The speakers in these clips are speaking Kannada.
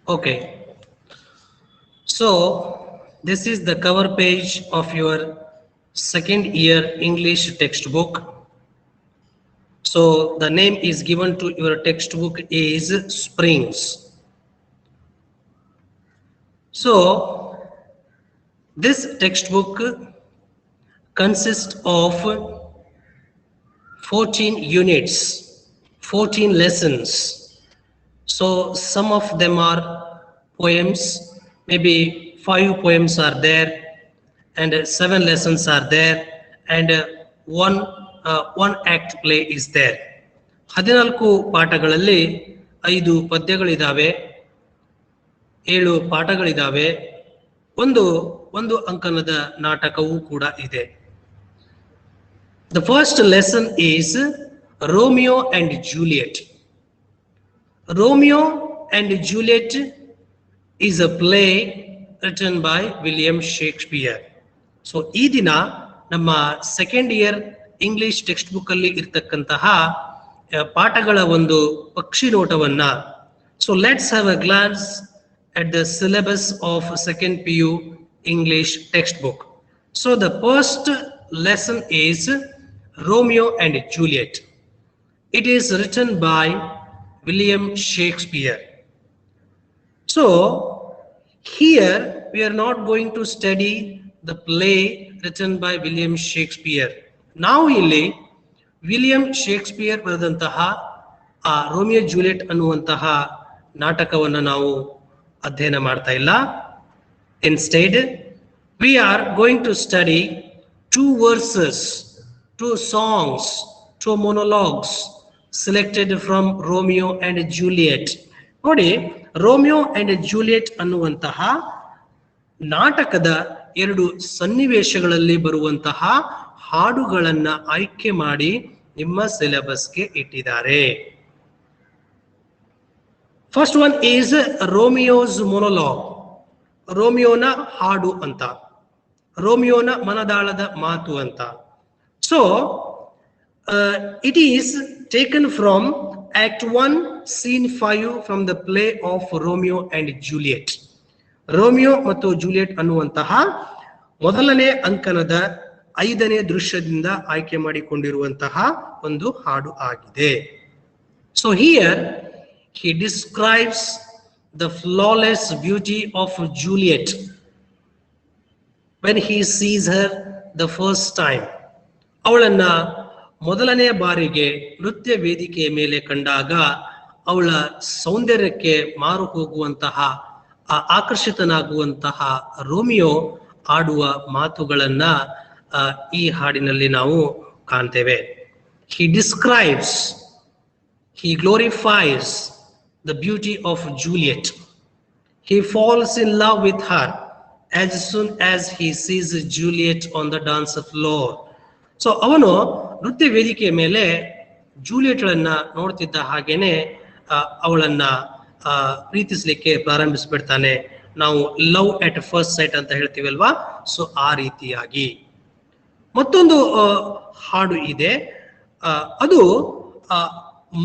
Okay, so this is the cover page of your second year English textbook. So the name is given to your textbook is Springs. So this textbook consists of 14 units, 14 lessons. So some of them are poems, maybe 5 poems are there, and 7 lessons are there, and one act play is there. 14 ಪಾಠಗಳಲ್ಲಿ 5 ಪದ್ಯಗಳಿದ್ದಾವೆ, 7 ಪಾಠಗಳಿದ್ದಾವೆ, ಒಂದು ಅಂಕಣದ ನಾಟಕವೂ ಕೂಡ ಇದೆ. The first lesson is Romeo and Juliet. Romeo and Juliet is a play written by William Shakespeare. So ಈ ದಿನ ನಮ್ಮ second year English text book ಅಲ್ಲಿ ಇರ್ತಕ್ಕಂತಹ ಪಾಠಗಳ ಒಂದು ಪಕ್ಷಿ ನೋಟವನ್ನ. So let's have a glance at the syllabus of second PU English textbook. So the first lesson is Romeo and Juliet. It is written by William Shakespeare. So here we are not going to study the play written by William Shakespeare. Now ಇಲ್ಲಿ ವಿಲಿಯಂ ಶೇಕ್ಸ್ಪಿಯರ್ ಬರೆದಂತಹ ಆ ರೋಮಿಯೋ ಜೂಲಿಯಟ್ ಅನ್ನುವಂತಹ ನಾಟಕವನ್ನು ನಾವು ಅಧ್ಯಯನ ಮಾಡ್ತಾ ಇಲ್ಲ. Instead, we are going to study 2 verses, 2 songs, 2 monologues selected from Romeo and Juliet. ನೋಡಿ, ರೋಮಿಯೋ ಅಂಡ್ ಜೂಲಿಯಟ್ ಅನ್ನುವಂತಹ ನಾಟಕದ 2 ಸನ್ನಿವೇಶಗಳಲ್ಲಿ ಬರುವಂತಹ ಹಾಡುಗಳನ್ನ ಆಯ್ಕೆ ಮಾಡಿ ನಿಮ್ಮ ಸಿಲೆಬಸ್ಗೆ ಇಟ್ಟಿದ್ದಾರೆ. First one is Romeo's monologue. ರೋಮಿಯೋನ ಹಾಡು ಅಂತ, ರೋಮಿಯೋನ ಮನದಾಳದ ಮಾತು ಅಂತ. So it is taken from Act 1, Scene 5 from the play of Romeo and Juliet. Romeo ಮತ್ತು ಜೂಲಿಯಟ್ ಅನ್ನುವಂತಹ ಮೊದಲನೇ ಅಂಕಣದ 5ನೇ ದೃಶ್ಯದಿಂದ ಆಯ್ಕೆ ಮಾಡಿಕೊಂಡಿರುವಂತಹ ಒಂದು ಹಾಡು ಆಗಿದೆ. So here he describes the flawless beauty of Juliet when he sees her the first time. ಅವಳನ್ನ ಮೊದಲನೇ ಬಾರಿಗೆ ನೃತ್ಯ ವೇದಿಕೆಯ ಮೇಲೆ ಕಂಡಾಗ ಅವಳ ಸೌಂದರ್ಯಕ್ಕೆ ಮಾರು ಹೋಗುವಂತಹ ಆಕರ್ಷಿತನಾಗುವಂತಹ ರೋಮಿಯೋ ಆಡುವ ಮಾತುಗಳನ್ನ ಈ ಹಾಡಿನಲ್ಲಿ ನಾವು ಕಾಣ್ತೇವೆ. He describes, he glorifies the beauty of Juliet. He falls in love with her as soon as he sees Juliet on the dance floor. So ಅವನು ನೃತ್ಯ ವೇದಿಕೆಯ ಮೇಲೆ ಜೂಲಿಯಟ್ಳನ್ನ ನೋಡ್ತಿದ್ದ ಹಾಗೇನೆ ಅವಳನ್ನ ಪ್ರೀತಿಸ್ಲಿಕ್ಕೆ ಪ್ರಾರಂಭಿಸ್ಬಿಡ್ತಾನೆ. ನಾವು ಲವ್ ಅಟ್ ಫಸ್ಟ್ ಸೈಟ್ ಅಂತ ಹೇಳ್ತೀವಲ್ವಾ, ಸೊ ಆ ರೀತಿಯಾಗಿ. ಮತ್ತೊಂದು ಹಾಡು ಇದೆ, ಅದು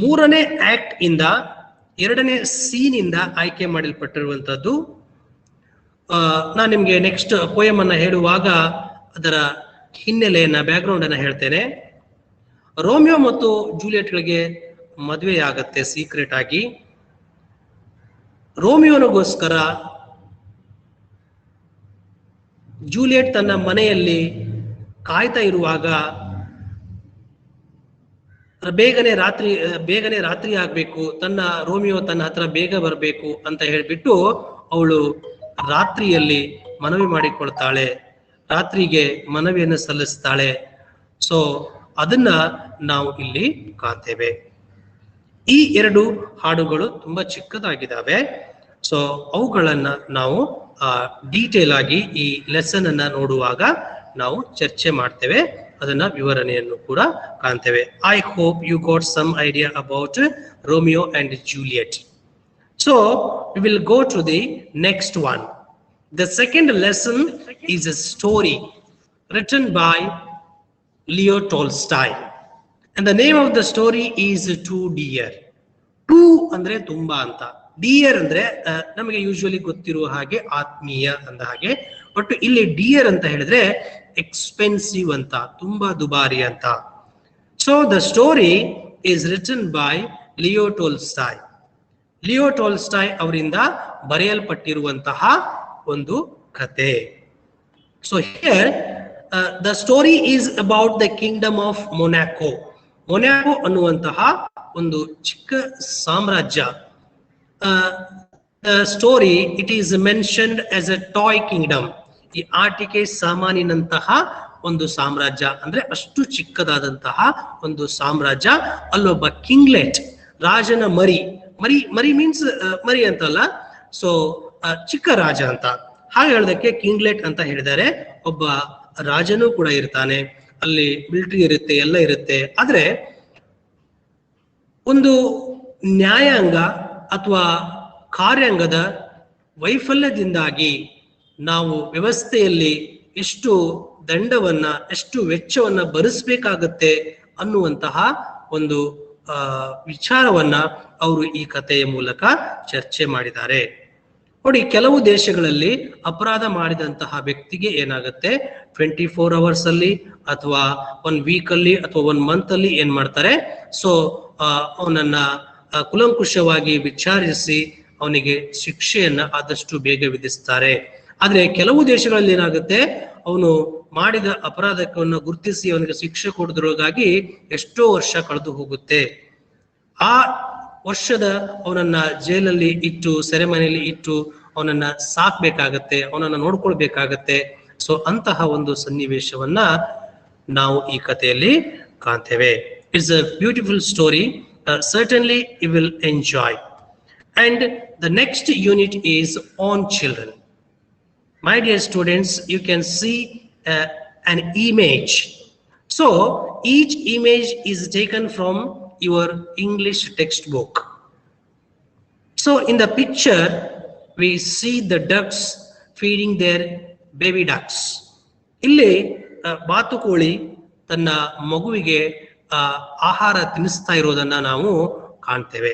3ನೇ ಆಕ್ಟ್ ಇಂದ 2ನೇ ಸೀನ್ ಇಂದ ಆಯ್ಕೆ ಮಾಡಲ್ಪಟ್ಟಿರುವಂತದ್ದು. ನಾನು ನಿಮ್ಗೆ ನೆಕ್ಸ್ಟ್ ಪೋಯಮ್ ಅನ್ನ ಹೇಳುವಾಗ ಅದರ ಹಿನ್ನೆಲೆಯನ್ನ, ಬ್ಯಾಕ್ಗ್ರೌಂಡ್ ಅನ್ನ ಹೇಳ್ತೇನೆ. ರೋಮಿಯೋ ಮತ್ತು ಜೂಲಿಯಟ್ಗಳಿಗೆ ಮದುವೆ ಆಗತ್ತೆ ಸೀಕ್ರೆಟ್ ಆಗಿ. ರೋಮಿಯೋನಿಗೋಸ್ಕರ ಜೂಲಿಯಟ್ ತನ್ನ ಮನೆಯಲ್ಲಿ ಕಾಯ್ತಾ ಇರುವಾಗ ಬೇಗನೆ ರಾತ್ರಿ ಆಗ್ಬೇಕು, ರೋಮಿಯೋ ತನ್ನ ಹತ್ರ ಬೇಗ ಬರಬೇಕು ಅಂತ ಹೇಳ್ಬಿಟ್ಟು ಅವಳು ರಾತ್ರಿಯಲ್ಲಿ ಮನವಿ ಮಾಡಿಕೊಳ್ತಾಳೆ, ರಾತ್ರಿಗೆ ಮನವಿಯನ್ನು ಸಲ್ಲಿಸ್ತಾಳೆ. ಸೊ ಅದನ್ನ ನಾವು ಇಲ್ಲಿ ಕಾಣ್ತೇವೆ. ಈ 2 ಹಾಡುಗಳು ತುಂಬಾ ಚಿಕ್ಕದಾಗಿದ್ದಾವೆ. ಸೊ ಅವುಗಳನ್ನ ನಾವು ಡೀಟೇಲ್ ಆಗಿ ಈ ಲೆಸನ್ ಅನ್ನ ನೋಡುವಾಗ ನಾವು ಚರ್ಚೆ ಮಾಡ್ತೇವೆ, ಅದನ್ನ ವಿವರಣೆಯನ್ನು ಕೂಡ ಕಾಣ್ತೇವೆ. I hope you got some idea about Romeo and Juliet. So we will go to the next one. The second lesson is a story written by Leo Tolstoy. And the name of the story is Two Deer. Two ಅಂದ್ರೆ ತುಂಬಾ ಅಂತ, ಡಿಯರ್ ಅಂದ್ರೆ ನಮಗೆ ಯೂಶುವಲಿ ಗೊತ್ತಿರುವ ಹಾಗೆ ಆತ್ಮೀಯ ಅಂದ ಹಾಗೆ, ಬಟ್ ಇಲ್ಲಿ ಡಿಯರ್ ಅಂತ ಹೇಳಿದ್ರೆ ಎಕ್ಸ್ಪೆನ್ಸಿವ್ ಅಂತ, ತುಂಬಾ ದುಬಾರಿ ಅಂತ. So the story is written by Leo Tolstoy. Leo Tolstoy ಅವರಿಂದ ಬರೆಯಲ್ಪಟ್ಟಿರುವಂತಹ ಒಂದು ಕತೆ. So here the story is about the kingdom of Monaco. Monaco ಅನ್ನುವಂತಹ ಒಂದು ಚಿಕ್ಕ ಸಾಮ್ರಾಜ್ಯ. Story it is mentioned as a toy kingdom. ಈ ಆಟಿಕೆ ಸಾಮಾನಿನಂತಹ ಒಂದು ಸಾಮ್ರಾಜ್ಯ, ಅಂದ್ರೆ ಅಷ್ಟು ಚಿಕ್ಕದಾದಂತಹ ಒಂದು ಸಾಮ್ರಾಜ್ಯ. ಅಲ್ಲೊಬ್ಬ ಕಿಂಗ್ಲೆಟ್, ರಾಜನ ಮರಿ. ಮರಿ ಮರಿ ಮೀನ್ಸ್ ಮರಿ ಅಂತಲ್ಲ, ಸೊ ಚಿಕ್ಕ ರಾಜ ಅಂತ ಹಾಗೆ ಹೇಳೋದಕ್ಕೆ ಕಿಂಗ್ಲೆಟ್ ಅಂತ ಹೇಳಿದ್ದಾರೆ. ಒಬ್ಬ ರಾಜನೂ ಕೂಡ ಇರ್ತಾನೆ, ಅಲ್ಲಿ ಮಿಲಿಟರಿ ಇರುತ್ತೆ, ಎಲ್ಲ ಇರುತ್ತೆ. ಆದ್ರೆ ಒಂದು ನ್ಯಾಯಾಂಗ ಅಥವಾ ಕಾರ್ಯಾಂಗದ ವೈಫಲ್ಯದಿಂದಾಗಿ ನಾವು ವ್ಯವಸ್ಥೆಯಲ್ಲಿ ಎಷ್ಟು ದಂಡವನ್ನ, ಎಷ್ಟು ವೆಚ್ಚವನ್ನ ಭರಿಸಬೇಕಾಗತ್ತೆ ಅನ್ನುವಂತಹ ಒಂದು ವಿಚಾರವನ್ನ ಅವರು ಈ ಕಥೆಯ ಮೂಲಕ ಚರ್ಚೆ ಮಾಡಿದ್ದಾರೆ. ನೋಡಿ, ಕೆಲವು ದೇಶಗಳಲ್ಲಿ ಅಪರಾಧ ಮಾಡಿದಂತಹ ವ್ಯಕ್ತಿಗೆ ಏನಾಗುತ್ತೆ, 24 hours ಅಲ್ಲಿ ಅಥವಾ 1 week ಅಲ್ಲಿ ಅಥವಾ 1 month ಅಲ್ಲಿ ಏನ್ ಮಾಡ್ತಾರೆ, ಸೊ ಅವನನ್ನ ಕುಲಂಕುಷವಾಗಿ ವಿಚಾರಿಸಿ ಅವನಿಗೆ ಶಿಕ್ಷೆಯನ್ನ ಆದಷ್ಟು ಬೇಗ ವಿಧಿಸ್ತಾರೆ. ಆದ್ರೆ ಕೆಲವು ದೇಶಗಳಲ್ಲಿ ಏನಾಗುತ್ತೆ, ಅವನು ಮಾಡಿದ ಅಪರಾಧವನ್ನು ಗುರುತಿಸಿ ಅವನಿಗೆ ಶಿಕ್ಷೆ ಕೊಡೋದ್ರೊಳಗಾಗಿ ಎಷ್ಟೋ ವರ್ಷ ಕಳೆದು ಹೋಗುತ್ತೆ. ಆ ವರ್ಷದ ಅವನನ್ನ ಜೈಲಲ್ಲಿ ಇಟ್ಟು, ಸೆರೆಮನೆಯಲ್ಲಿ ಇಟ್ಟು ಅವನನ್ನ ಸಾಕ್ಬೇಕಾಗತ್ತೆ, ಅವನನ್ನ ನೋಡ್ಕೊಳ್ಬೇಕಾಗತ್ತೆ. ಸೊ ಅಂತಹ ಒಂದು ಸನ್ನಿವೇಶವನ್ನ ನಾವು ಈ ಕಥೆಯಲ್ಲಿ ಕಾಣ್ತೇವೆ. It's a beautiful story. Certainly you will enjoy. And the next unit is on children. My dear students, you can see an image. So each image is taken from your English textbook. So in the picture we see the ducks feeding their baby ducks. ಇಲ್ಲಿ ಬಾತುಕೋಳಿ ತನ್ನ ಮಗುವಿಗೆ ಆಹಾರ ತಿನ್ನಿಸ್ತಾ ಇರೋದನ್ನ ನಾವು ಕಾಣ್ತೇವೆ.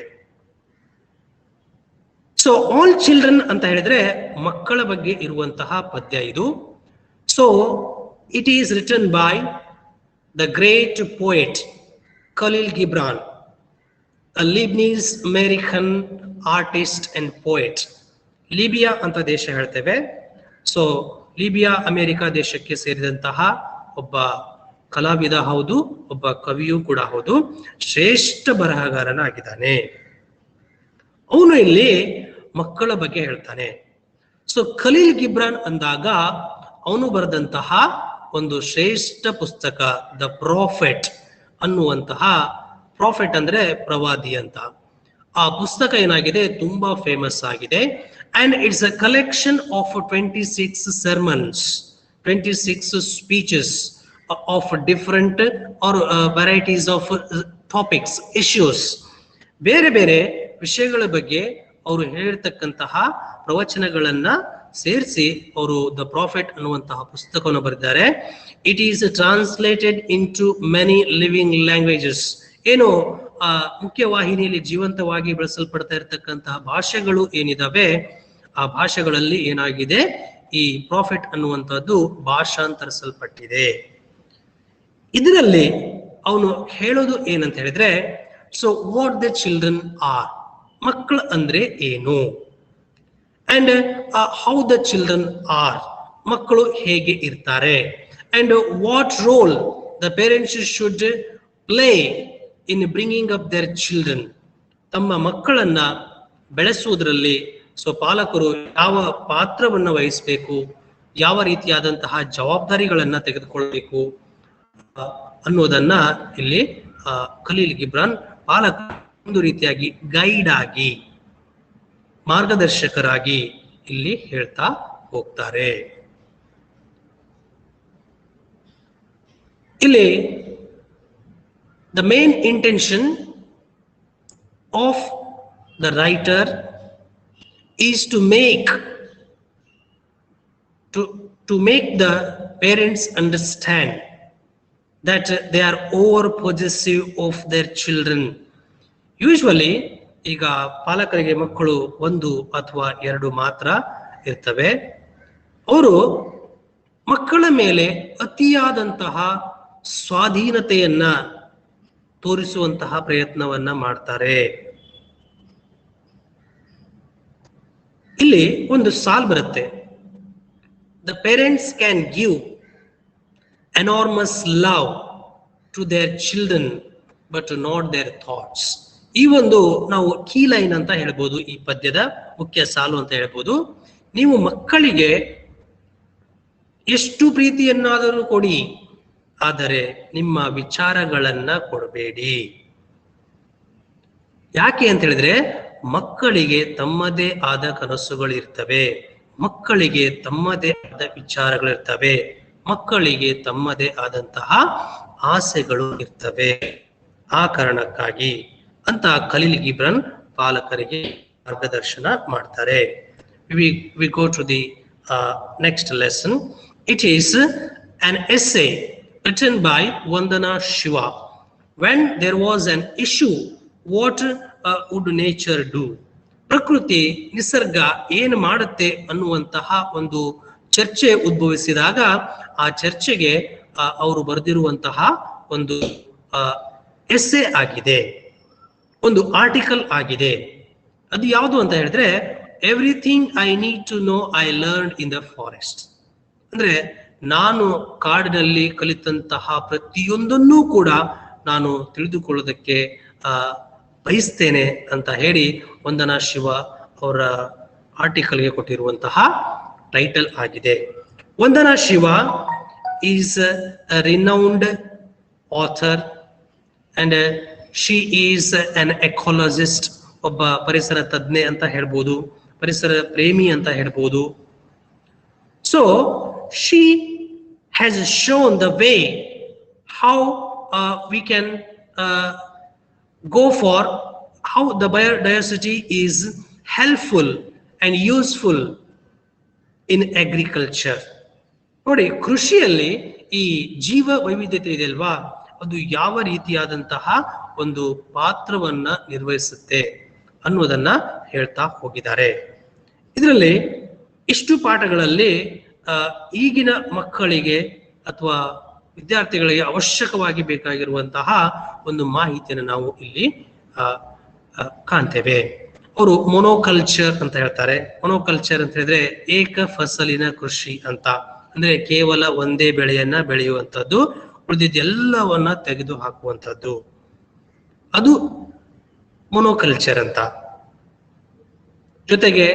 ಸೊ ಆಲ್ ಚಿಲ್ಡ್ರನ್ ಅಂತ ಹೇಳಿದ್ರೆ ಮಕ್ಕಳ ಬಗ್ಗೆ ಇರುವಂತಹ ಪದ್ಯ ಇದು. So it is written by the great poet Khalil Gibran, a Lebanese American artist and poet. Libya ಅಂತ ದೇಶ ಹೇಳ್ತೇವೆ. ಸೊ ಲಿಬಿಯಾ ಅಮೆರಿಕ ದೇಶಕ್ಕೆ ಸೇರಿದಂತಹ ಒಬ್ಬ ಕಲಾವಿದ ಹೌದು, ಒಬ್ಬ ಕವಿಯೂ ಕೂಡ ಹೌದು, ಶ್ರೇಷ್ಠ ಬರಹಗಾರನಾಗಿದ್ದಾನೆ. ಅವನು ಇಲ್ಲಿ ಮಕ್ಕಳ ಬಗ್ಗೆ ಹೇಳ್ತಾನೆ. ಸೊ ಖಲೀಲ್ ಗಿಬ್ರಾನ್ ಅಂದಾಗ ಅವನು ಬರೆದಂತಹ ಒಂದು ಶ್ರೇಷ್ಠ ಪುಸ್ತಕ ದ ಪ್ರಾಫೆಟ್ ಅನ್ನುವಂತಹ, ಪ್ರಾಫೆಟ್ ಅಂದ್ರೆ ಪ್ರವಾದಿ ಅಂತ. ಆ ಪುಸ್ತಕ ಏನಾಗಿದೆ, ತುಂಬಾ ಫೇಮಸ್ ಆಗಿದೆ. And it's a collection of 26 sermons, 26 speeches of different or varieties of topics, issues. ಬೇರೆ ಬೇರೆ ವಿಷಯಗಳ ಬಗ್ಗೆ ಅವರು ಹೇಳಿರ್ತಕ್ಕಂತಹ ಪ್ರವಚನಗಳನ್ನ ಸೇರಿಸಿ ಅವರು ದ ಪ್ರಾಫೆಟ್ ಅನ್ನುವಂತಹ ಪುಸ್ತಕವನ್ನು ಬರೆದಿದ್ದಾರೆ. It is translated into many living languages. ಏನು ಮುಖ್ಯವಾಹಿನಿಯಲ್ಲಿ ಜೀವಂತವಾಗಿ ಬಳಸಲ್ಪಡ್ತಾ ಇರತಕ್ಕಂತಹ ಭಾಷೆಗಳು ಏನಿದಾವೆ, ಆ ಭಾಷೆಗಳಲ್ಲಿ ಏನಾಗಿದೆ, ಈ ಪ್ರಾಫೆಟ್ ಅನ್ನುವಂಥದ್ದು ಭಾಷಾಂತರಿಸಲ್ಪಟ್ಟಿದೆ. ಇದರಲ್ಲಿ ಅವನು ಹೇಳೋದು ಏನಂತ ಹೇಳಿದ್ರೆ, so what the children are, ಮಕ್ಕಳು ಅಂದ್ರೆ ಏನು, and how the children are, ಮಕ್ಕಳು ಹೇಗೆ ಇರ್ತಾರೆ, and what role the parents should play in bringing up their children. ತಮ್ಮ ಮಕ್ಕಳನ್ನ ಬೆಳೆಸುವುದರಲ್ಲಿ ಸೊ ಪಾಲಕರು ಯಾವ ಪಾತ್ರವನ್ನ ವಹಿಸಬೇಕು, ಯಾವ ರೀತಿಯಾದಂತಹ ಜವಾಬ್ದಾರಿಗಳನ್ನ ತೆಗೆದುಕೊಳ್ಬೇಕು ಅನ್ನೋದನ್ನ ಇಲ್ಲಿ ಖಲೀಲ್ ಗಿಬ್ರಾನ್ ಪಾಲಕ ಒಂದು ರೀತಿಯಾಗಿ ಗೈಡ್ ಆಗಿ, ಮಾರ್ಗದರ್ಶಕರಾಗಿ ಇಲ್ಲಿ ಹೇಳ್ತಾ ಹೋಗ್ತಾರೆ. ಇಲ್ಲಿ the main intention of the writer is to make the parents understand that they are over possessive of their children. Usually ಈಗ ಪಾಲಕರಿಗೆ ಮಕ್ಕಳು 1 ಅಥವಾ 2 ಮಾತ್ರ ಇರ್ತವೆ. ಅವರು ಮಕ್ಕಳ ಮೇಲೆ ಅತಿಯಾದಂತಹ ಸ್ವಾಧೀನತೆಯನ್ನ ತೋರಿಸುವಂತಹ ಪ್ರಯತ್ನವನ್ನ ಮಾಡ್ತಾರೆ. ಇಲ್ಲಿ ಒಂದು ಸಾಲ್ ಬರುತ್ತೆ, the parents can give enormous love to their children but not their thoughts. ಈ ಒಂದು ನಾವು ಕೀ ಲೈನ್ ಅಂತ ಹೇಳ್ಬೋದು, ಈ ಪದ್ಯದ ಮುಖ್ಯ ಸಾಲು ಅಂತ ಹೇಳ್ಬೋದು. ನೀವು ಮಕ್ಕಳಿಗೆ ಎಷ್ಟು ಪ್ರೀತಿಯನ್ನಾದರೂ ಕೊಡಿ, ಆದರೆ ನಿಮ್ಮ ವಿಚಾರಗಳನ್ನ ಕೊಡಬೇಡಿ. ಯಾಕೆ ಅಂತ ಹೇಳಿದ್ರೆ ಮಕ್ಕಳಿಗೆ ತಮ್ಮದೇ ಆದ ಕನಸುಗಳಿರ್ತವೆ, ಮಕ್ಕಳಿಗೆ ತಮ್ಮದೇ ಆದ ವಿಚಾರಗಳಿರ್ತವೆ, ಮಕ್ಕಳಿಗೆ ತಮ್ಮದೇ ಆದಂತಹ ಆಸೆಗಳು ಇರ್ತವೆ. ಆ ಕಾರಣಕ್ಕಾಗಿ ಅಂತ ಖಲೀಲ್ ಗಿಬ್ರಾನ್ ಪಾಲಕರಿಗೆ ಮಾರ್ಗದರ್ಶನ ಮಾಡ್ತಾರೆ. We go to the next lesson. It is an essay written by Vandana Shiva. When there was an issue, what would nature do? ಪ್ರಕೃತಿ ನಿಸರ್ಗ ಏನು ಮಾಡುತ್ತೆ ಅನ್ನುವಂತಹ ಒಂದು ಚರ್ಚೆ ಉದ್ಭವಿಸಿದಾಗ ಆ ಚರ್ಚೆಗೆ ಅವರು ಬರೆದಿರುವಂತಹ ಒಂದು ಎಸ್ಸೆ ಆಗಿದೆ, ಒಂದು ಆರ್ಟಿಕಲ್ ಆಗಿದೆ. ಅದು ಯಾವುದು ಅಂತ ಹೇಳಿದ್ರೆ everything I need to know I learned in the forest. ಅಂದ್ರೆ ನಾನು ಕಾಡಿನಲ್ಲಿ ಕಲಿತಂತಹ ಪ್ರತಿಯೊಂದನ್ನೂ ಕೂಡ ನಾನು ತಿಳಿದುಕೊಳ್ಳೋದಕ್ಕೆ ಬಯಸ್ತೇನೆ ಅಂತ ಹೇಳಿ ವಂದನಾ ಶಿವ ಅವರ ಆರ್ಟಿಕಲ್ಗೆ ಕೊಟ್ಟಿರುವಂತಹ ಟೈಟಲ್ ಆಗಿದೆ. Vandana Shiva is a renowned author and she is an ecologist. ಒಬ್ಬ ಪರಿಸರ ತಜ್ಞೆ ಅಂತ ಹೇಳ್ಬೋದು, ಪರಿಸರ ಪ್ರೇಮಿ ಅಂತ ಹೇಳ್ಬೋದು. So she has shown the way how we can go for how the biodiversity is helpful and useful in agriculture. ನೋಡಿ, ಕೃಷಿಯಲ್ಲಿ ಈ ಜೀವ ವೈವಿಧ್ಯತೆ ಇದೆ ಅಲ್ವಾ, ಅದು ಯಾವ ರೀತಿಯಾದಂತಹ ಒಂದು ಪಾತ್ರವನ್ನ ನಿರ್ವಹಿಸುತ್ತೆ ಅನ್ನೋದನ್ನ ಹೇಳ್ತಾ ಹೋಗಿದ್ದಾರೆ. ಇದರಲ್ಲಿ ಇಷ್ಟು ಪಾಠಗಳಲ್ಲಿ ಈಗಿನ ಮಕ್ಕಳಿಗೆ ಅಥವಾ ವಿದ್ಯಾರ್ಥಿಗಳಿಗೆ ಅವಶ್ಯಕವಾಗಿ ಬೇಕಾಗಿರುವಂತಹ ಒಂದು ಮಾಹಿತಿಯನ್ನು ನಾವು ಇಲ್ಲಿ ಕಾಣ್ತೇವೆ. ಅವರು ಮೊನೋಕಲ್ಚರ್ ಅಂತ ಹೇಳ್ತಾರೆ. ಮೊನೋಕಲ್ಚರ್ ಅಂತ ಹೇಳಿದ್ರೆ ಏಕ ಫಸಲಿನ ಕೃಷಿ ಅಂತ, ಅಂದ್ರೆ ಕೇವಲ ಒಂದೇ ಬೆಳೆಯನ್ನ ಬೆಳೆಯುವಂಥದ್ದು, ಉಳಿದಿದ್ದೆಲ್ಲವನ್ನ ತೆಗೆದು ಹಾಕುವಂಥದ್ದು, ಅದು ಮೊನೋಕಲ್ಚರ್ ಅಂತ. ಜೊತೆಗೆ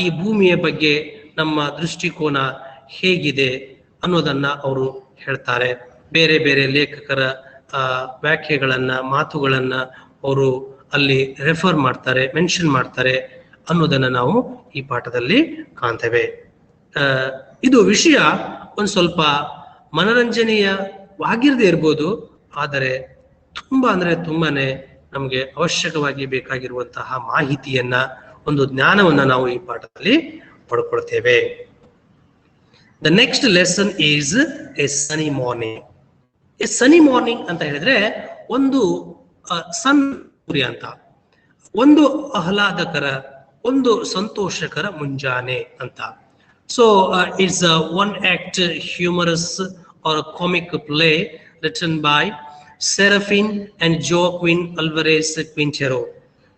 ಈ ಭೂಮಿಯ ಬಗ್ಗೆ ನಮ್ಮ ದೃಷ್ಟಿಕೋನ ಹೇಗಿದೆ ಅನ್ನೋದನ್ನ ಅವರು ಹೇಳ್ತಾರೆ. ಬೇರೆ ಬೇರೆ ಲೇಖಕರ ವ್ಯಾಖ್ಯೆಗಳನ್ನ, ಮಾತುಗಳನ್ನ ಅವರು ಅಲ್ಲಿ ರೆಫರ್ ಮಾಡ್ತಾರೆ, ಮೆನ್ಷನ್ ಮಾಡ್ತಾರೆ ಅನ್ನೋದನ್ನ ನಾವು ಈ ಪಾಠದಲ್ಲಿ ಕಾಣ್ತೇವೆ. ಇದು ವಿಷಯ ಒಂದು ಸ್ವಲ್ಪ ಮನರಂಜನೀಯವಾಗಿರದೇ ಇರ್ಬೋದು, ಆದರೆ ತುಂಬಾನೇ ನಮಗೆ ಅವಶ್ಯಕವಾಗಿ ಬೇಕಾಗಿರುವಂತಹ ಮಾಹಿತಿಯನ್ನ, ಒಂದು ಜ್ಞಾನವನ್ನ ನಾವು ಈ ಪಾಠದಲ್ಲಿ ಪಡ್ಕೊಳ್ತೇವೆ. The next lesson is a sunny morning. A sunny morning ಅಂತ ಹೇಳಿದ್ರೆ ಒಂದು ಸನ್ ಸೂರ್ಯ ಅಂತ, ಒಂದು ಆಹ್ಲಾದಕರ, ಒಂದು ಸಂತೋಷಕರ ಮುಂಜಾನೆ ಅಂತ. So it's a one act humorous or a comic play written by Serafin and Joaquin Alvarez Quintero.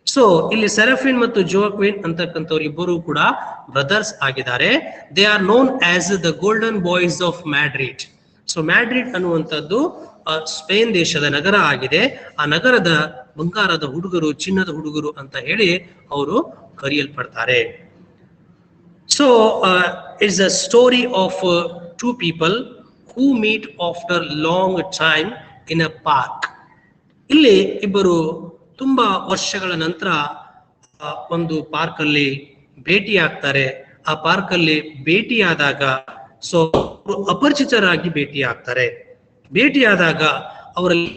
So ಇಲ್ಲಿ ಸೆರಫಿನ್ ಮತ್ತು ಜೋಕ್ವಿನ್ ಅಂತಕ್ಕಂಥವ್ರು ಇಬ್ಬರು ಕೂಡ ಬ್ರದರ್ಸ್ ಆಗಿದ್ದಾರೆ. They are known as the golden boys of Madrid. So Madrid ಅನ್ನುವಂಥದ್ದು ಸ್ಪೇನ್ ದೇಶದ ನಗರ ಆಗಿದೆ. ಆ ನಗರದ ಬಂಗಾರದ ಹುಡುಗರು, ಚಿನ್ನದ ಹುಡುಗರು ಅಂತ ಹೇಳಿ ಅವರು ಕರೆಯಲ್ಪಡ್ತಾರೆ. So it's a story of two people who meet after long time in a park. ಇಲ್ಲಿ ಇಬ್ಬರು ತುಂಬಾ ವರ್ಷಗಳ ನಂತರ ಒಂದು ಪಾರ್ಕ್ ಅಲ್ಲಿ ಭೇಟಿ ಆಗ್ತಾರೆ. ಆ ಪಾರ್ಕ್ ಅಲ್ಲಿ ಭೇಟಿಯಾದಾಗ ಸೊ ಅಪರಿಚಿತರಾಗಿ ಭೇಟಿ ಆಗ್ತಾರೆ. ಭೇಟಿಯಾದಾಗ ಅವರಲ್ಲಿ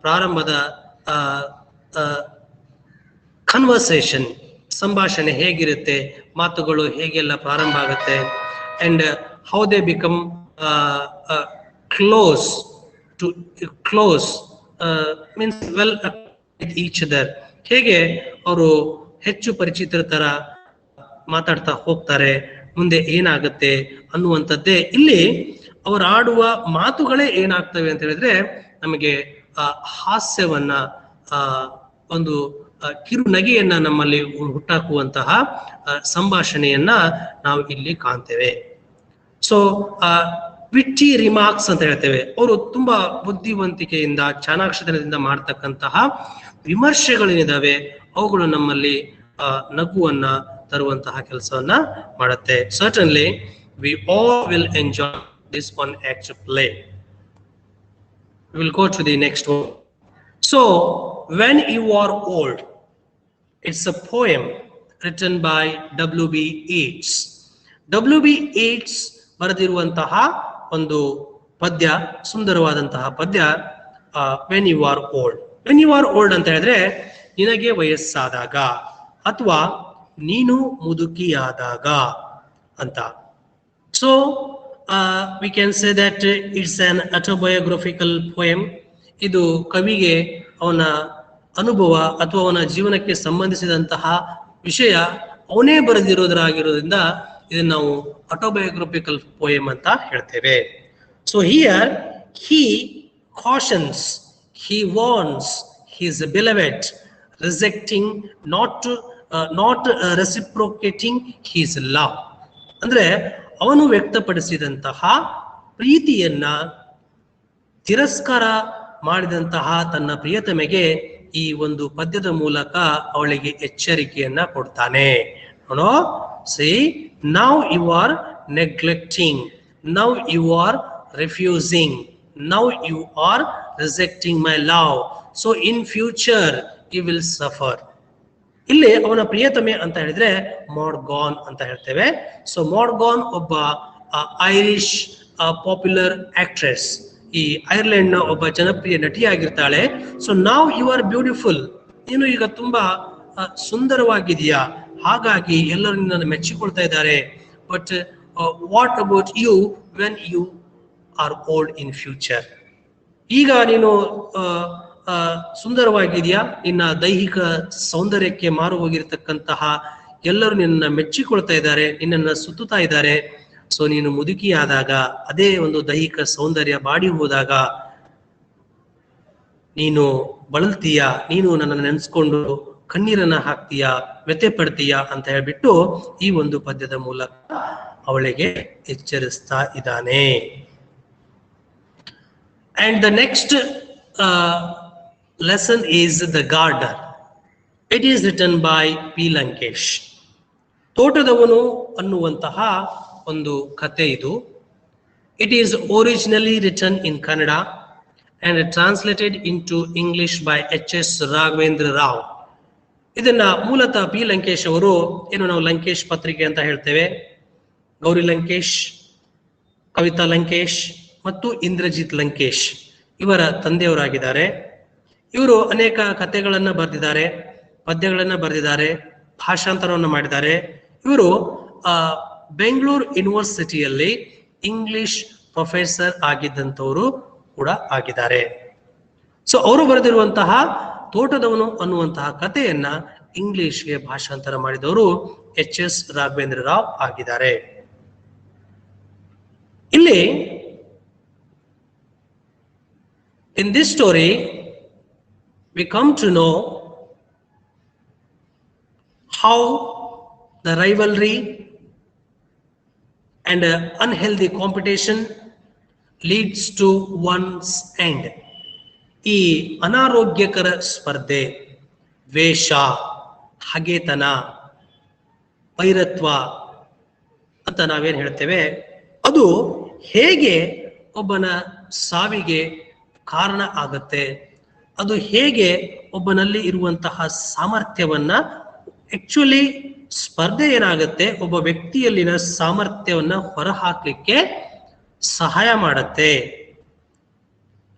ಪ್ರಾರಂಭದ ಕನ್ವರ್ಸೇಷನ್, ಸಂಭಾಷಣೆ ಹೇಗಿರುತ್ತೆ, ಮಾತುಗಳು ಹೇಗೆಲ್ಲ ಪ್ರಾರಂಭ ಆಗುತ್ತೆ, and how they become close means well with each other. ಹೇಗೆ ಅವರು ಹೆಚ್ಚು ಪರಿಚಿತರ ತರ ಮಾತಾಡ್ತಾ ಹೋಗ್ತಾರೆ, ಮುಂದೆ ಏನಾಗುತ್ತೆ ಅನ್ನುವಂಥದ್ದೇ ಇಲ್ಲಿ ಅವರು ಆಡುವ ಮಾತುಗಳೇ ಏನಾಗ್ತವೆ ಅಂತ ಹೇಳಿದ್ರೆ ನಮಗೆ ಹಾಸ್ಯವನ್ನ ಒಂದು ಕಿರು ನಗೆಯನ್ನ ನಮ್ಮಲ್ಲಿ ಹುಟ್ಟಾಕುವಂತಹ ಸಂಭಾಷಣೆಯನ್ನ ನಾವು ಇಲ್ಲಿ ಕಾಣ್ತೇವೆ. ಸೊ ವಿಟ್ಟಿ ರಿಮಾರ್ಕ್ಸ್ ಅಂತ ಹೇಳ್ತೇವೆ. ಅವರು ತುಂಬಾ ಬುದ್ಧಿವಂತಿಕೆಯಿಂದ ಚಾಣಾಕ್ಷತನದಿಂದ ಮಾಡ್ತಕ್ಕಂತಹ ವಿಮರ್ಶೆಗಳೇನಿದಾವೆ ಅವುಗಳು ನಮ್ಮಲ್ಲಿ ನಗುವನ್ನ ತರುವಂತಹ ಕೆಲಸವನ್ನ ಮಾಡುತ್ತೆ. Certainly we all will enjoy this one act play. We will go to the next one. So when you are old, it's a poem written by W.B. Yeats. W.B. Yeats ಬರೆದಿರುವಂತಹ ಒಂದು ಪದ್ಯ, ಸುಂದರವಾದಂತಹ ಪದ್ಯ, when you are old. when you are old ಅಂತ ಹೇಳಿದ್ರೆ ನಿನಗೆ ವಯಸ್ಸಾದಾಗ ಅಥವಾ ನೀನು ಮುದುಕಿಯಾದಾಗ ಅಂತ. So we can say that it's an autobiographical poem. ಇದು ಕವಿಗೆ ಅವನ ಅನುಭವ ಅಥವಾ ಅವನ ಜೀವನಕ್ಕೆ ಸಂಬಂಧಿಸಿದಂತಹ ವಿಷಯ ಅವನೇ ಬರೆದಿರೋದ್ರಾಗಿರೋದ್ರಿಂದ ಇದನ್ನು ನಾವು ಆಟೋಬಯೋಗ್ರಫಿಕಲ್ ಪೋಯಮ್ ಅಂತ ಹೇಳ್ತೇವೆ. So here he cautions, he warns his beloved, rejecting not reciprocating his love. ಅಂದ್ರೆ ಅವನು ವ್ಯಕ್ತಪಡಿಸಿದಂತಹ ಪ್ರೀತಿಯನ್ನ ತಿರಸ್ಕಾರ ಮಾಡಿದಂತಹ ತನ್ನ ಪ್ರಿಯತಮೆಗೆ ಈ ಒಂದು ಪದ್ಯದ ಮೂಲಕ ಅವಳಿಗೆ ಎಚ್ಚರಿಕೆಯನ್ನ ಕೊಡ್ತಾನೆ. ನೋಡೋ, see, now you are neglecting, now you are refusing, now you are rejecting my love, so in future you will suffer. ಇಲ್ಲಿ ಅವನ ಪ್ರಿಯತಮೆ ಅಂತ ಹೇಳಿದ್ರೆ ಮಾರ್ಗಾನ್ ಅಂತ ಹೇಳ್ತೇವೆ. ಸೊ ಮಾರ್ಗಾನ್ ಒಬ್ಬ ಐರಿಷ್ ಪಾಪ್ಯುಲರ್ ಆಕ್ಟ್ರೆಸ್, ಈ ಐರ್ಲೆಂಡ್ ನ ಒಬ್ಬ ಜನಪ್ರಿಯ ನಟಿಯಾಗಿರ್ತಾಳೆ. So now you are beautiful, ನೀನು ಈಗ ತುಂಬಾ ಸುಂದರವಾಗಿದೆಯಾ, ಹಾಗಾಗಿ ಎಲ್ಲರೂ ನಿನ್ನನ್ನು ಮೆಚ್ಚಿಕೊಳ್ತಾ ಇದ್ದಾರೆ. But what about you when you are old in future? ಈಗ ನೀನು ಸುಂದರವಾಗಿದೆಯಾ, ನಿನ್ನ ದೈಹಿಕ ಸೌಂದರ್ಯಕ್ಕೆ ಮಾರು ಹೋಗಿರ್ತಕ್ಕಂತಹ ಎಲ್ಲರೂ ನಿನ್ನ ಮೆಚ್ಚಿಕೊಳ್ತಾ ಇದ್ದಾರೆ, ನಿನ್ನನ್ನು ಸುತ್ತುತ್ತಾ ಇದ್ದಾರೆ. ಸೊ ನೀನು ಮುದುಕಿಯಾದಾಗ, ಅದೇ ಒಂದು ದೈಹಿಕ ಸೌಂದರ್ಯ ಬಾಡಿ ಹೋದಾಗ ನೀನು ಬಳಲ್ತೀಯ, ನೀನು ನನ್ನನ್ನು ನೆನೆಸ್ಕೊಂಡು ಕಣ್ಣೀರನ್ನ ಹಾಕ್ತೀಯಾ, ವ್ಯಥೆ ಪಡ್ತೀಯಾ ಅಂತ ಹೇಳ್ಬಿಟ್ಟು ಈ ಒಂದು ಪದ್ಯದ ಮೂಲಕ ಅವಳಿಗೆ ಎಚ್ಚರಿಸ್ತಾ ಇದ್ದಾನೆ. And the next lesson is The Gardener. It is written by P. Lankesh. ತೋಟದವನು ಅನ್ನುವಂತಹ ಒಂದು ಕಥೆ ಇದು. It is originally written in Kannada and translated into English by H.S. Raghavendra Rao. ಇದನ್ನ ಮೂಲತಃ ಪಿ ಲಂಕೇಶ್ ಅವರು, ಏನು ನಾವು ಲಂಕೇಶ್ ಪತ್ರಿಕೆ ಅಂತ ಹೇಳ್ತೇವೆ, ಗೌರಿ ಲಂಕೇಶ್, ಕವಿತಾ ಲಂಕೇಶ್ ಮತ್ತು ಇಂದ್ರಜಿತ್ ಲಂಕೇಶ್ ಇವರ ತಂದೆಯವರಾಗಿದ್ದಾರೆ. ಇವರು ಅನೇಕ ಕಥೆಗಳನ್ನ ಬರೆದಿದ್ದಾರೆ, ಪದ್ಯಗಳನ್ನ ಬರೆದಿದ್ದಾರೆ, ಭಾಷಾಂತರವನ್ನು ಮಾಡಿದ್ದಾರೆ. ಇವರು ಬೆಂಗಳೂರು ಯೂನಿವರ್ಸಿಟಿಯಲ್ಲಿ ಇಂಗ್ಲಿಷ್ ಪ್ರೊಫೆಸರ್ ಆಗಿದ್ದಂಥವರು ಕೂಡ ಆಗಿದ್ದಾರೆ. ಸೊ ಅವರು ಬರೆದಿರುವಂತಹ ತೋಟದವನು ಅನ್ನುವಂತಹ ಕಥೆಯನ್ನ ಇಂಗ್ಲಿಷ್ಗೆ ಭಾಷಾಂತರ ಮಾಡಿದವರು H.S. ರಾಘವೇಂದ್ರ ರಾವ್ ಆಗಿದ್ದಾರೆ. ಇಲ್ಲಿ in this story we come to know how the rivalry and unhealthy competition leads to one's end. ಈ ಅನಾರೋಗ್ಯಕರ ಸ್ಪರ್ಧೆ, ದ್ವೇಷ, ಹಗೆತನ, ವೈರತ್ವ ಅಂತ ನಾವೇನ್ ಹೇಳ್ತೇವೆ, ಅದು ಹೇಗೆ ಒಬ್ಬನ ಸಾವಿಗೆ ಕಾರಣ ಆಗತ್ತೆ, ಅದು ಹೇಗೆ ಒಬ್ಬನಲ್ಲಿ ಇರುವಂತಹ ಸಾಮರ್ಥ್ಯವನ್ನ, ಆಕ್ಚುಲಿ ಸ್ಪರ್ಧೆ ಏನಾಗುತ್ತೆ, ಒಬ್ಬ ವ್ಯಕ್ತಿಯಲ್ಲಿನ ಸಾಮರ್ಥ್ಯವನ್ನ ಹೊರಹಾಕ್ಲಿಕ್ಕೆ ಸಹಾಯ ಮಾಡತ್ತೆ.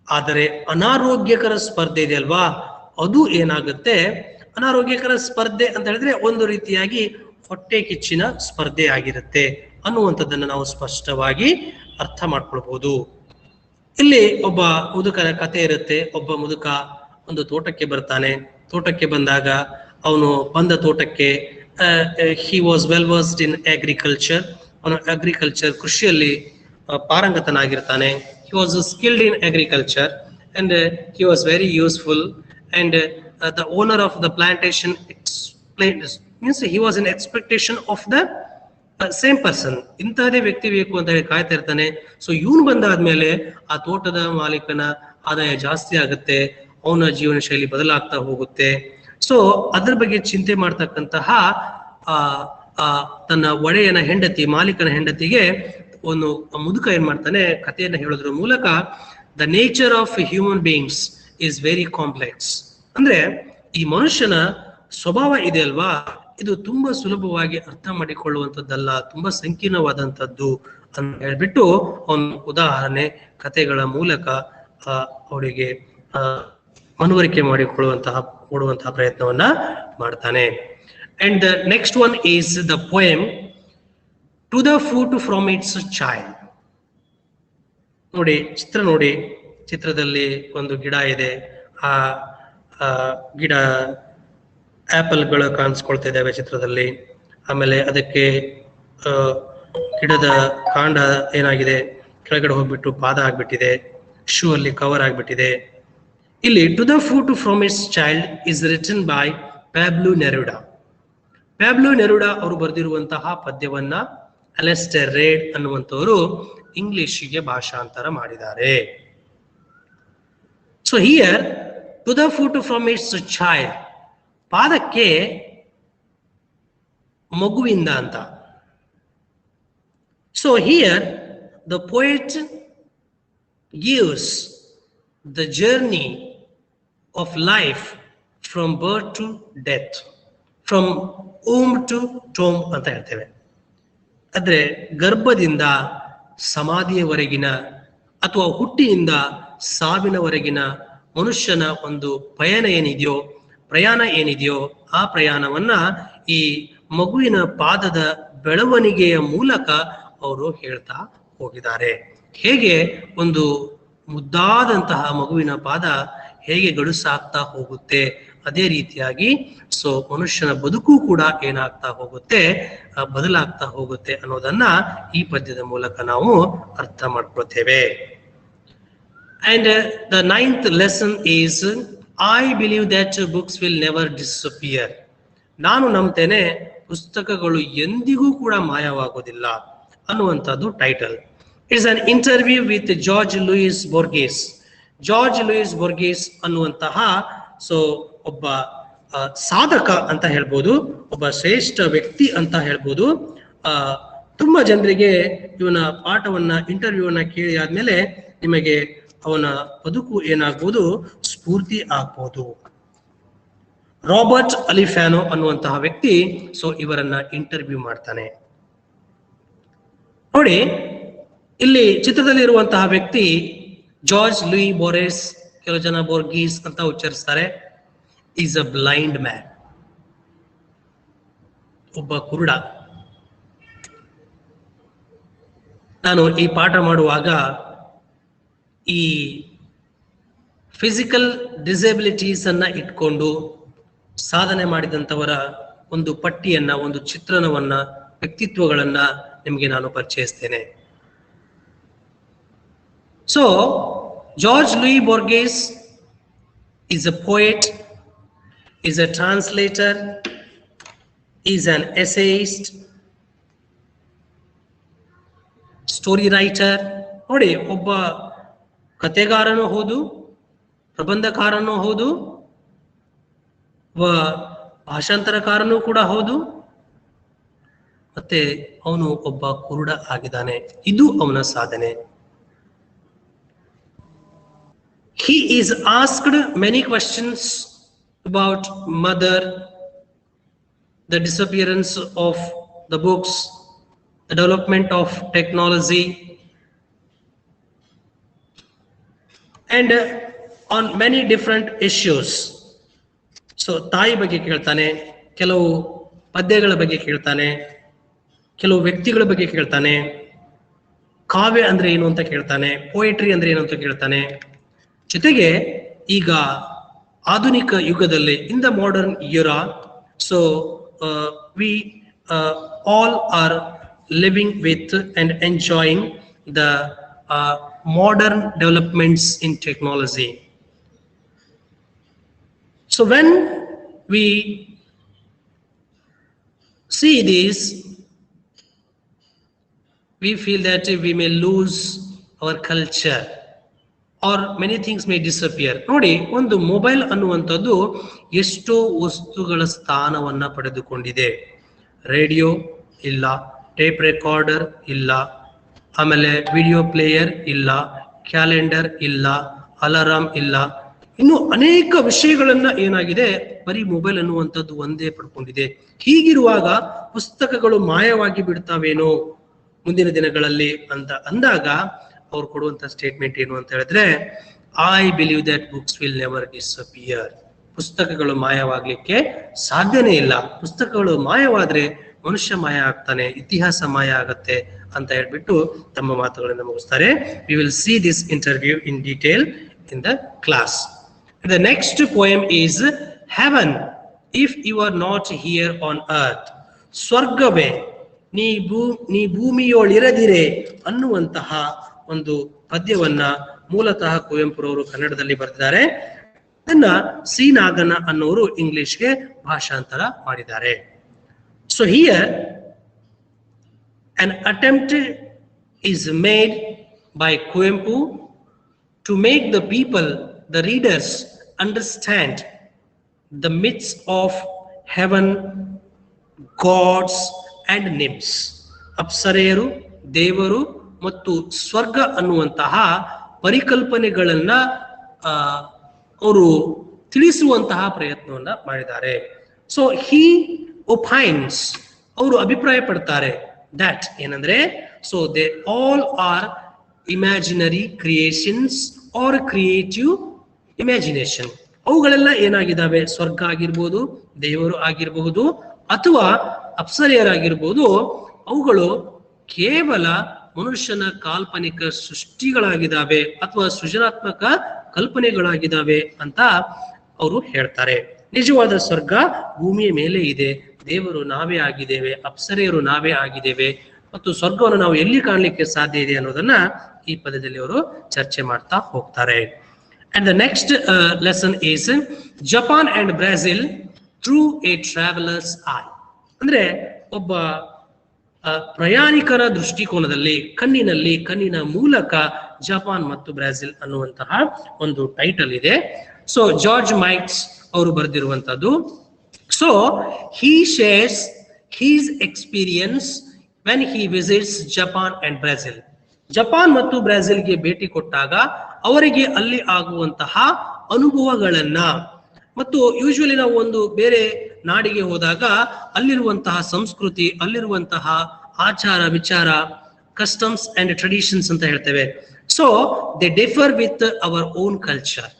ಆದರೆ ಅನಾರೋಗ್ಯಕರ ಸ್ಪರ್ಧೆ ಇದೆ ಅಲ್ವಾ, ಅದು ಏನಾಗುತ್ತೆ, ಅನಾರೋಗ್ಯಕರ ಸ್ಪರ್ಧೆ ಅಂತ ಹೇಳಿದ್ರೆ ಒಂದು ರೀತಿಯಾಗಿ ಹೊಟ್ಟೆ ಕಿಚ್ಚಿನ ಸ್ಪರ್ಧೆ ಆಗಿರುತ್ತೆ ಅನ್ನುವಂಥದ್ದನ್ನು ನಾವು ಸ್ಪಷ್ಟವಾಗಿ ಅರ್ಥ ಮಾಡ್ಕೊಳ್ಬಹುದು. ಇಲ್ಲಿ ಒಬ್ಬ ಮುದುಕನ ಕಥೆ ಇರುತ್ತೆ. ಒಬ್ಬ ಮುದುಕ ಒಂದು ತೋಟಕ್ಕೆ ಬರ್ತಾನೆ. ತೋಟಕ್ಕೆ ಬಂದಾಗ ಅವನು ಬಂದ ತೋಟಕ್ಕೆ he was well versed in agriculture. ಅವನು ಅಗ್ರಿಕಲ್ಚರ್ ಕೃಷಿಯಲ್ಲಿ ಪಾರಂಗತನಾಗಿರ್ತಾನೆ. He was skilled in agriculture and he was very useful and the owner of the plantation explain means he was in expectation of the same person. ಇಂತಹದೇ ವ್ಯಕ್ತಿ ಬೇಕು ಅಂತ ಹೇಳಿ ಕಾಯ್ತಾ ಇರ್ತಾನೆ. ಸೊ ಇವನು ಬಂದಾದ್ಮೇಲೆ ಆ ತೋಟದ ಮಾಲೀಕನ ಆದಾಯ ಜಾಸ್ತಿ ಆಗುತ್ತೆ, ಅವನ ಜೀವನ ಶೈಲಿ ಬದಲಾಗ್ತಾ ಹೋಗುತ್ತೆ. ಸೊ ಅದ್ರ ಬಗ್ಗೆ ಚಿಂತೆ ಮಾಡ್ತಕ್ಕಂತಹ ತನ್ನ ಒಡೆಯನ ಹೆಂಡತಿ, ಮಾಲೀಕನ ಹೆಂಡತಿಗೆ ಒಂದು ಮುದುಕ ಏನ್ ಮಾಡ್ತಾನೆ, ಕಥೆಯನ್ನ ಹೇಳೋದ್ರ ಮೂಲಕ the nature of human beings is very complex. ಅಂದ್ರೆ ಈ ಮನುಷ್ಯನ ಸ್ವಭಾವ ಇದೆ ಅಲ್ವಾ, ಇದು ತುಂಬಾ ಸುಲಭವಾಗಿ ಅರ್ಥ ಮಾಡಿಕೊಳ್ಳುವಂಥದ್ದಲ್ಲ, ತುಂಬಾ ಸಂಕೀರ್ಣವಾದಂಥದ್ದು ಅಂತ ಹೇಳ್ಬಿಟ್ಟು ಅವನ ಉದಾಹರಣೆ ಕಥೆಗಳ ಮೂಲಕ ಅವರಿಗೆ ಮನವರಿಕೆ ಕೊಡುವಂತಹ ಪ್ರಯತ್ನವನ್ನ ಮಾಡ್ತಾನೆ. And the next one is the poem to the fruit from its child. ನೋಡಿ, ಚಿತ್ರದಲ್ಲಿ ಒಂದು ಗಿಡ ಇದೆ. ಆ ಗಿಡ ಆಪಲ್ಗಳು ಕಾಣಿಸ್ಕೊಳ್ತಾ ಇದ್ದಾವೆ ಚಿತ್ರದಲ್ಲಿ. ಆಮೇಲೆ ಅದಕ್ಕೆ ಗಿಡದ ಕಾಂಡ ಏನಾಗಿದೆ, ಕೆಳಗಡೆ ಹೋಗ್ಬಿಟ್ಟು ಪಾದ ಆಗ್ಬಿಟ್ಟಿದೆ, ಶೂ ಅಲ್ಲಿ ಕವರ್ ಆಗ್ಬಿಟ್ಟಿದೆ. ಇಲ್ಲಿ to the fruit from its child is written by Pablo Neruda. Pablo Neruda ಅವರು ಬರೆದಿರುವಂತಹ ಪದ್ಯವನ್ನ ಅಲೆಸ್ಟರ್ ರೇಡ್ ಅನ್ನುವಂಥವರು ಇಂಗ್ಲಿಷಿಗೆ ಭಾಷಾಂತರ ಮಾಡಿದ್ದಾರೆ. So here to the fruit from its child, ಪಾದಕ್ಕೆ ಮಗುವಿಂದ ಅಂತ. So here the poet gives the journey of life from birth to death, from womb to tomb ಅಂತ ಹೇಳ್ತೇವೆ. ಅಂದ್ರೆ ಗರ್ಭದಿಂದ ಸಮಾಧಿಯವರೆಗಿನ ಅಥವಾ ಹುಟ್ಟಿನಿಂದ ಸಾವಿನವರೆಗಿನ ಮನುಷ್ಯನ ಒಂದು ಪ್ರಯಾಣ ಏನಿದೆಯೋ ಆ ಪ್ರಯಾಣವನ್ನ ಈ ಮಗುವಿನ ಪಾದದ ಬೆಳವಣಿಗೆಯ ಮೂಲಕ ಅವರು ಹೇಳ್ತಾ ಹೋಗಿದ್ದಾರೆ. ಹೇಗೆ ಒಂದು ಮುದ್ದಾದಂತಹ ಮಗುವಿನ ಪಾದ ಹೇಗೆ ಗಡುಸಾಗ್ತಾ ಹೋಗುತ್ತೆ, ಅದೇ ರೀತಿಯಾಗಿ ಸೊ ಮನುಷ್ಯನ ಬದುಕು ಕೂಡ ಏನಾಗ್ತಾ ಹೋಗುತ್ತೆ, ಬದಲಾಗ್ತಾ ಹೋಗುತ್ತೆ ಅನ್ನೋದನ್ನ ಈ ಪದ್ಯದ ಮೂಲಕ ನಾವು ಅರ್ಥ ಮಾಡ್ಕೊಳ್ತೇವೆ. And the 9th lesson is I believe that books will never disappear. ನಾನು ನಂಬ್ತೇನೆ ಪುಸ್ತಕಗಳು ಎಂದಿಗೂ ಕೂಡ ಮಾಯವಾಗೋದಿಲ್ಲ ಅನ್ನುವಂಥದ್ದು title. It's an interview with Jorge Luis Borges. Jorge Luis Borges ಅನ್ನುವಂತಹ ಸೊ ಒಬ್ಬ ಸಾಧಕ ಅಂತ ಹೇಳ್ಬೋದು, ಒಬ್ಬ ಶ್ರೇಷ್ಠ ವ್ಯಕ್ತಿ ಅಂತ ಹೇಳ್ಬೋದು. ತುಂಬಾ ಜನರಿಗೆ ಇವನ ಪಾಠವನ್ನ, ಇಂಟರ್ವ್ಯೂವನ್ನ ಕೇಳಿ ಆದ್ಮೇಲೆ ನಿಮಗೆ ಅವನ ಬದುಕು ಏನಾಗ್ಬೋದು, ಸ್ಫೂರ್ತಿ ಆಗ್ಬೋದು. ರಾಬರ್ಟ್ ಅಲಿಫ್ಯಾನೋ ಅನ್ನುವಂತಹ ವ್ಯಕ್ತಿ ಸೊ ಇವರನ್ನ ಇಂಟರ್ವ್ಯೂ ಮಾಡ್ತಾನೆ. ನೋಡಿ, ಇಲ್ಲಿ ಚಿತ್ರದಲ್ಲಿ ಇರುವಂತಹ ವ್ಯಕ್ತಿ ಜಾರ್ಜ್ ಲೂಯಿ ಬೋರೆಸ್, ಕೆಲವು ಜನ ಬೋರ್ಗೀಸ್ ಅಂತ ಉಚ್ಚರಿಸ್ತಾರೆ. ಈಸ್ ಅ ಬ್ಲೈಂಡ್ ಮ್ಯಾನ್, ಒಬ್ಬ ಕುರುಡ. ನಾನು ಈ ಪಾಠ ಮಾಡುವಾಗ ಈ ಫಿಸಿಕಲ್ ಡಿಸೇಬಿಲಿಟೀಸ್ ಅನ್ನ ಇಟ್ಕೊಂಡು ಸಾಧನೆ ಮಾಡಿದಂಥವರ ಒಂದು ಪಟ್ಟಿಯನ್ನ, ಒಂದು ಚಿತ್ರಣವನ್ನ, ವ್ಯಕ್ತಿತ್ವಗಳನ್ನ ನಿಮಗೆ ನಾನು ಪರಿಚಯಿಸ್ತೇನೆ. So Jorge Luis Borges is a poet, is a translator, is an essayist, story writer. ನೋಡಿ, ಒಬ್ಬ ಕಥೆಗಾರನೂ ಹೌದು, ಪ್ರಬಂಧಕಾರನೂ ಹೌದು, ಭಾಷಾಂತರಕಾರನೂ ಕೂಡ ಹೌದು, ಮತ್ತೆ ಅವನು ಒಬ್ಬ ಕುರುಡ ಆಗಿದ್ದಾನೆ. ಇದು ಅವನ ಸಾಧನೆ. He is asked many questions about mother, the disappearance of the books, the development of technology, and on many different issues. So ತಾಯಿ ಬಗ್ಗೆ ಕೇಳ್ತಾನೆ, ಕೆಲವು ಪದ್ಯಗಳ ಬಗ್ಗೆ ಕೇಳ್ತಾನೆ, ಕೆಲವು ವ್ಯಕ್ತಿಗಳ ಬಗ್ಗೆ ಕೇಳ್ತಾನೆ, ಕಾವ್ಯ ಅಂದ್ರೆ ಏನು ಅಂತ ಕೇಳ್ತಾನೆ, ಪೋಯಟ್ರಿ ಅಂದ್ರೆ ಏನು ಅಂತ ಕೇಳ್ತಾನೆ. ಜೊತೆಗೆ ಈಗ ಆಧುನಿಕ ಯುಗದಲ್ಲಿ in the modern Yura, so we all are living with and enjoying the modern developments in technology. So when we see this, we feel that we may lose our culture or many things may disappear. ನೋಡಿ, ಒಂದು ಮೊಬೈಲ್ ಅನ್ನುವಂಥದ್ದು ಎಷ್ಟೋ ವಸ್ತುಗಳ ಸ್ಥಾನವನ್ನ ಪಡೆದುಕೊಂಡಿದೆ. ರೇಡಿಯೋ ಇಲ್ಲ, ಟೇಪ್ ರೆಕಾರ್ಡರ್ ಇಲ್ಲ, ಆಮೇಲೆ ವಿಡಿಯೋ ಪ್ಲೇಯರ್ ಇಲ್ಲ, ಕ್ಯಾಲೆಂಡರ್ ಇಲ್ಲ, ಅಲಾರಾಮ್ ಇಲ್ಲ, ಇನ್ನು ಅನೇಕ ವಿಷಯಗಳನ್ನ ಏನಾಗಿದೆ ಬರೀ ಮೊಬೈಲ್ ಅನ್ನುವಂಥದ್ದು ಒಂದೇ ಪಡ್ಕೊಂಡಿದೆ. ಹೀಗಿರುವಾಗ ಪುಸ್ತಕಗಳು ಮಾಯವಾಗಿ ಬಿಡ್ತಾವೇನೋ ಮುಂದಿನ ದಿನಗಳಲ್ಲಿ ಅಂತ ಅಂದಾಗ ಅವ್ರು ಕೊಡುವಂತ ಸ್ಟೇಟ್ಮೆಂಟ್ ಏನು ಅಂತ ಹೇಳಿದ್ರೆ, I believe that books will never disappear. ಪುಸ್ತಕಗಳು ಮಾಯವಾಗ್ಲಿಕ್ಕೆ ಸಾಧ್ಯನೇ ಇಲ್ಲ. ಪುಸ್ತಕಗಳು ಮಾಯವಾದ್ರೆ ಮನುಷ್ಯ ಮಾಯ ಆಗ್ತಾನೆ, ಇತಿಹಾಸ ಮಾಯ ಆಗತ್ತೆ ಅಂತ ಹೇಳ್ಬಿಟ್ಟು ತಮ್ಮ ಮಾತುಗಳನ್ನು ಮುಗಿಸ್ತಾರೆ. We will see this interview in detail in the class. The next poem is heaven if you are not here on earth. ಸ್ವರ್ಗವೇ ನೀ ಭೂಮಿಯೊಳಿರದಿರೆ ಅನ್ನುವಂತಹ ಒಂದು ಪದ್ಯವನ್ನ ಮೂಲತಃ ಕುವೆಂಪುರವರು ಕನ್ನಡದಲ್ಲಿ ಬರೆದಿದ್ದಾರೆ. ಅದನ್ನ ಸಿ ನಾಗಣ್ಣ ಅನ್ನೋರು ಇಂಗ್ಲಿಷ್ಗೆ ಭಾಷಾಂತರ ಮಾಡಿದ್ದಾರೆ. So here an attempt is made by Kuvempu to make the people, the readers, understand the myths of heaven, gods and nymphs. ಅಪ್ಸರೆಯರು, ದೇವರು ಮತ್ತು ಸ್ವರ್ಗ ಅನ್ನುವಂತಹ ಪರಿಕಲ್ಪನೆಗಳನ್ನ ಅವರು ತಿಳಿಸುವಂತಹ ಪ್ರಯತ್ನವನ್ನ ಮಾಡಿದ್ದಾರೆ. ಸೊ he opines, ಅವರು ಅಭಿಪ್ರಾಯ ಪಡ್ತಾರೆ, that ಏನಂದ್ರೆ, so they all are imaginary creations or creative imagination. ಅವುಗಳೆಲ್ಲ ಏನಾಗಿದ್ದಾವೆ, ಸ್ವರ್ಗ ಆಗಿರ್ಬೋದು, ದೇವರು ಆಗಿರಬಹುದು ಅಥವಾ ಅಪ್ಸರೆಯರಾಗಿರ್ಬೋದು, ಅವುಗಳು ಕೇವಲ ಮನುಷ್ಯನ ಕಾಲ್ಪನಿಕ ಸೃಷ್ಟಿಗಳಾಗಿದ್ದಾವೆ ಅಥವಾ ಸೃಜನಾತ್ಮಕ ಕಲ್ಪನೆಗಳಾಗಿದ್ದಾವೆ ಅಂತ ಅವರು ಹೇಳ್ತಾರೆ. ನಿಜವಾದ ಸ್ವರ್ಗ ಭೂಮಿಯ ಮೇಲೆ ಇದೆ, ದೇವರು ನಾವೇ ಆಗಿದ್ದೇವೆ, ಅಪ್ಸರೆಯರು ನಾವೇ ಆಗಿದ್ದೇವೆ, ಮತ್ತು ಸ್ವರ್ಗವನ್ನು ನಾವು ಎಲ್ಲಿ ಕಾಣಲಿಕ್ಕೆ ಸಾಧ್ಯ ಇದೆ ಅನ್ನೋದನ್ನ ಈ ಪದದಲ್ಲಿ ಅವರು ಚರ್ಚೆ ಮಾಡ್ತಾ ಹೋಗ್ತಾರೆ. And the next lesson is Japan and Brazil through A travellers I. ಅಂದ್ರೆ ಒಬ್ಬ ಪ್ರಯಾಣಿಕರ ದೃಷ್ಟಿಕೋನದಲ್ಲಿ, ಕಣ್ಣಿನ ಮೂಲಕ ಜಪಾನ್ ಮತ್ತು ಬ್ರೆಜಿಲ್ ಅನ್ನುವಂತಹ ಒಂದು ಟೈಟಲ್ ಇದೆ. ಸೊ ಜಾರ್ಜ್ ಮೈಕ್ಸ್ ಅವರು ಬರೆದಿರುವಂತದ್ದು. So he shares his experience when he visits Japan and Brazil. Japan ಮತ್ತು ಬ್ರೆಜಿಲ್ಗೆ ಭೇಟಿ ಕೊಟ್ಟಾಗ ಅವರಿಗೆ ಅಲ್ಲಿ ಆಗುವಂತಹ ಅನುಭವಗಳನ್ನ, ಮತ್ತು ಯೂಶುವಲಿ ನಾವು ಒಂದು ಬೇರೆ ನಾಡಿಗೆ ಹೋದಾಗ ಅಲ್ಲಿರುವಂತಹ ಸಂಸ್ಕೃತಿ, ಅಲ್ಲಿರುವಂತಹ ಆಚಾರ ವಿಚಾರ, ಕಸ್ಟಮ್ಸ್ ಅಂಡ್ ಟ್ರೆಡಿಷನ್ಸ್ ಅಂತ ಹೇಳ್ತೇವೆ. So they differ with our own culture.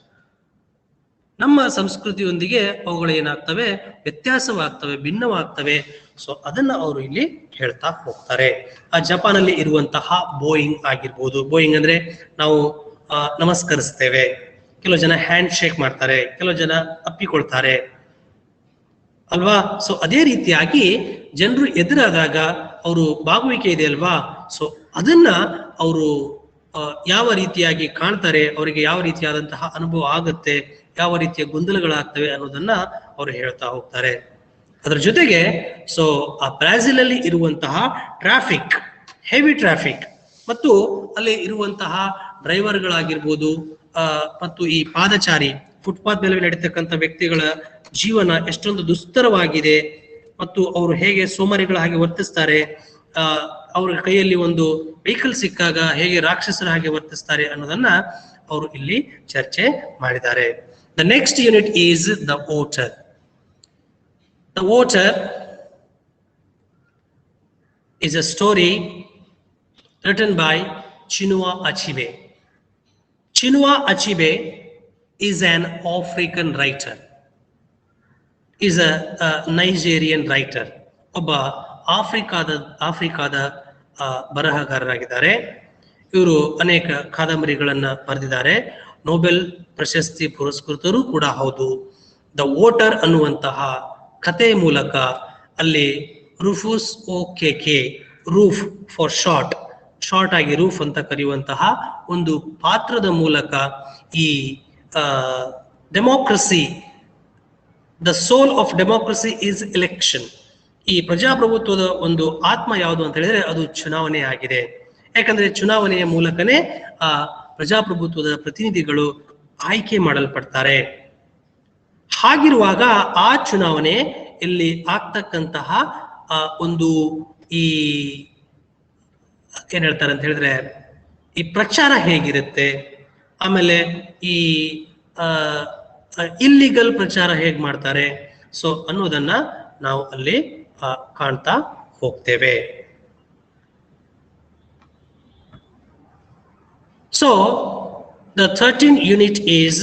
ನಮ್ಮ ಸಂಸ್ಕೃತಿಯೊಂದಿಗೆ ಅವುಗಳು ಏನಾಗ್ತವೆ, ವ್ಯತ್ಯಾಸವಾಗ್ತವೆ, ಭಿನ್ನವಾಗ್ತವೆ. ಸೊ ಅದನ್ನ ಅವರು ಇಲ್ಲಿ ಹೇಳ್ತಾ ಹೋಗ್ತಾರೆ. ಆ ಜಪಾನ್ ಅಲ್ಲಿ ಇರುವಂತಹ ಬೋಯಿಂಗ್ ಆಗಿರ್ಬೋದು. ಬೋಯಿಂಗ್ ಅಂದ್ರೆ ನಾವು ನಮಸ್ಕರಿಸ್ತೇವೆ, ಕೆಲವು ಜನ ಹ್ಯಾಂಡ್ ಶೇಕ್ ಮಾಡ್ತಾರೆ, ಕೆಲವು ಜನ ಅಪ್ಪಿಕೊಳ್ತಾರೆ ಅಲ್ವಾ. ಸೊ ಅದೇ ರೀತಿಯಾಗಿ ಜನರು ಎದುರಾದಾಗ ಅವರು ಬಾಗುವಿಕೆ ಇದೆ ಅಲ್ವಾ. ಸೊ ಅದನ್ನ ಅವರು ಯಾವ ರೀತಿಯಾಗಿ ಕಾಣ್ತಾರೆ, ಅವರಿಗೆ ಯಾವ ರೀತಿಯಾದಂತಹ ಅನುಭವ ಆಗುತ್ತೆ, ಯಾವ ರೀತಿಯ ಗೊಂದಲಗಳಾಗ್ತವೆ ಅನ್ನೋದನ್ನ ಅವರು ಹೇಳ್ತಾ ಹೋಗ್ತಾರೆ. ಅದರ ಜೊತೆಗೆ ಸೊ ಆ ಬ್ರೆಜಿಲ್ ಅಲ್ಲಿ ಇರುವಂತಹ ಟ್ರಾಫಿಕ್, ಹೆವಿ ಟ್ರಾಫಿಕ್, ಮತ್ತು ಅಲ್ಲಿ ಇರುವಂತಹ ಡ್ರೈವರ್ಗಳಾಗಿರ್ಬೋದು, ಮತ್ತು ಈ ಪಾದಚಾರಿ ಫುಟ್ಪಾತ್ ಮೇಲೆ ನಡೀತಕ್ಕಂಥ ವ್ಯಕ್ತಿಗಳ ಜೀವನ ಎಷ್ಟೊಂದು ದುಸ್ತರವಾಗಿದೆ, ಮತ್ತು ಅವರು ಹೇಗೆ ಸೋಮಾರಿಗಳ ಹಾಗೆ ವರ್ತಿಸ್ತಾರೆ, ಅವ್ರ ಕೈಯಲ್ಲಿ ಒಂದು ವೆಹಿಕಲ್ ಸಿಕ್ಕಾಗ ಹೇಗೆ ರಾಕ್ಷಸರ ಹಾಗೆ ವರ್ತಿಸ್ತಾರೆ ಅನ್ನೋದನ್ನ ಅವರು ಇಲ್ಲಿ ಚರ್ಚೆ ಮಾಡಿದ್ದಾರೆ. The next unit is the water. The water is a story written by Chinua Achebe. Chinua Achebe is an African writer. Is a Nigerian writer. ಒಬ್ಬ ಆಫ್ರಿಕಾದ ಬರಹಗಾರರಾಗಿದ್ದಾರೆ. ಇವರು ಅನೇಕ ಕಾದಂಬರಿಗಳನ್ನ ಬರೆದಿದ್ದಾರೆ. ನೊಬೆಲ್ ಪ್ರಶಸ್ತಿ ಪುರಸ್ಕೃತರು ಕೂಡ ಹೌದು. ದ ವೋಟರ್ ಅನ್ನುವಂತಹ ಕಥೆ ಮೂಲಕ ಅಲ್ಲಿ Rufus okay Ruf for short ಆಗಿ ರೂಫ್ ಅಂತ ಕರೆಯುವಂತಹ ಒಂದು ಪಾತ್ರದ ಮೂಲಕ ಈ democracy, the soul of democracy is election. ಈ ಪ್ರಜಾಪ್ರಭುತ್ವದ ಒಂದು ಆತ್ಮ ಯಾವುದು ಅಂತ ಹೇಳಿದ್ರೆ ಅದು ಚುನಾವಣೆ ಆಗಿದೆ. ಯಾಕಂದ್ರೆ ಚುನಾವಣೆಯ ಮೂಲಕನೇ ಆ ಪ್ರಜಾಪ್ರಭುತ್ವದ ಪ್ರತಿನಿಧಿಗಳು ಆಯ್ಕೆ ಮಾಡಲ್ಪಡ್ತಾರೆ. ಹಾಗಿರುವಾಗ ಆ ಚುನಾವಣೆ ಇಲ್ಲಿ ಆಗ್ತಕ್ಕಂತಹ ಒಂದು ಈ ಏನ್ ಹೇಳ್ತಾರೆ ಅಂತ ಹೇಳಿದ್ರೆ ಈ ಪ್ರಚಾರ ಹೇಗಿರುತ್ತೆ, ಆಮೇಲೆ ಈ ಇಲ್ಲಿಗಲ್ ಪ್ರಚಾರ ಹೇಗ್ ಮಾಡ್ತಾರೆ, ಸೊ ಅನ್ನೋದನ್ನ ನಾವು ಅಲ್ಲಿ ಕಾಣ್ತಾ ಹೋಗ್ತೇವೆ. So the 13th unit is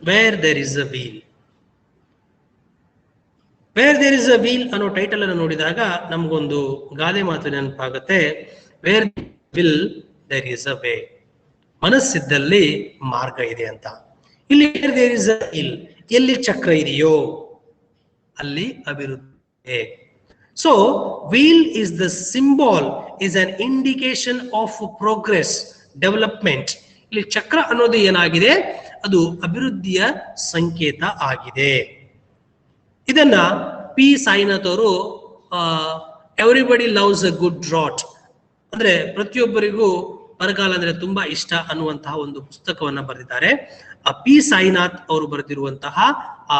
where there is a wheel. Where there is a wheel ಅನ್ನೋ ಟೈಟಲ್ ಅನ್ನು ನೋಡಿದಾಗ ನಮಗೊಂದು ಗಾದೆ ಮಾತು ನೆನಪಾಗುತ್ತೆ, where will there is a way. ಮನಸ್ಸಿದ್ದಲ್ಲಿ ಮಾರ್ಗ ಇದೆ ಅಂತ. ಇಲ್ಲಿ where there is a wheel, ಎಲ್ಲಿ ಚಕ್ರ ಇದೆಯೋ ಅಲ್ಲಿ ಅಭಿವೃದ್ಧಿ. So wheel is the symbol, is an indication of progress, development. ಇಲ್ಲಿ ಚಕ್ರ ಅನ್ನೋದು ಏನಾಗಿದೆ, ಅದು ಅಭಿವೃದ್ಧಿಯ ಸಂಕೇತ ಆಗಿದೆ. ಇದನ್ನ ಪಿ ಸಾಯಿನಾಥ್ ಅವರು everybody loves a good drought, ಅಂದ್ರೆ ಪ್ರತಿಯೊಬ್ಬರಿಗೂ ಬರಗಾಲ ಅಂದ್ರೆ ತುಂಬಾ ಇಷ್ಟ ಅನ್ನುವಂತಹ ಒಂದು ಪುಸ್ತಕವನ್ನ ಬರೆದಿದ್ದಾರೆ. ಆ ಪಿ ಸಾಯಿನಾಥ್ ಅವರು ಬರೆದಿರುವಂತಹ ಆ